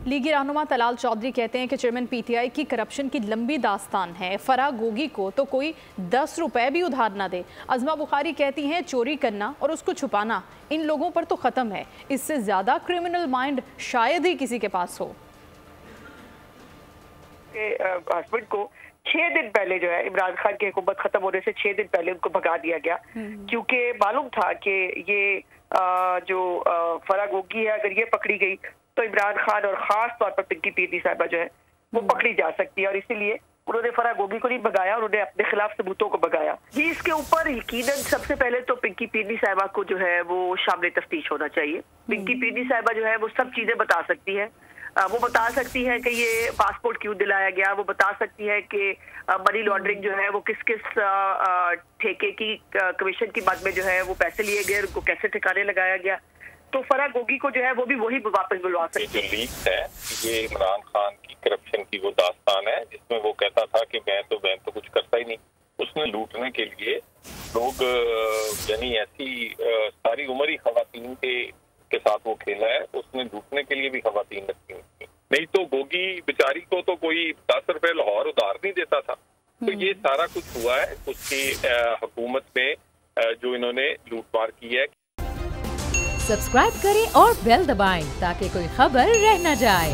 लीगी रहनुमा तलाल चौधरी कहते हैं कि चेयरमैन पीटीआई की करप्शन की लंबी दास्तान है। फराह गोगी को तो कोई 10 रुपए भी उधार ना दे। अज़मा बुखारी कहती हैं चोरी करना और उसको छुपाना इन लोगों पर तो खत्म है, इससे ज्यादा क्रिमिनल माइंड शायद ही किसी के पास हो। हस्बैंड को 6 दिन पहले जो है इमरान खान की हुकूमत खत्म होने से 6 दिन पहले उनको भगा दिया गया, क्योंकि मालूम था कि ये जो फराह गोगी है अगर ये पकड़ी गई तो इमरान खान और खास तौर पर पिंकी पीरनी साहिबा जो है वो पकड़ी जा सकती है, और इसीलिए उन्होंने फराह गोगी को नहीं भगाया, उन्होंने अपने खिलाफ सबूतों को भगाया। जी, इसके ऊपर यकीनन सबसे पहले तो पिंकी पीरनी साहिबा को जो है वो शामिल तफ्तीश होना चाहिए। पिंकी पीरनी साहिबा जो है वो सब चीजें बता सकती है। वो बता सकती है कि ये पासपोर्ट क्यों दिलाया गया, वो बता सकती है कि मनी लॉन्ड्रिंग जो है वो किस किस ठेके की कमीशन की मद में जो है वो पैसे लिए गए, उनको कैसे ठिकाने लगाया गया। तो फराह गोगी को जो है वो भी वही वापस बुलवा सकती है। जो लीक है ये इमरान खान की करप्शन की वो दास्तान है जिसमें वो कहता था कि मैं तो कुछ करता ही नहीं। उसने लूटने के लिए लोग यानी ऐसी सारी उम्र ही खवातीन के साथ वो खेला है, उसने लूटने के लिए भी खवातीन रखी हुई। नहीं तो गोगी बेचारी को तो कोई 10 रुपए लाहौर उधार नहीं देता था। तो ये सारा कुछ हुआ है उसकी हुकूमत में जो इन्होंने लूटमार की है। सब्सक्राइब करें और बेल दबाएं ताकि कोई खबर रह न जाए।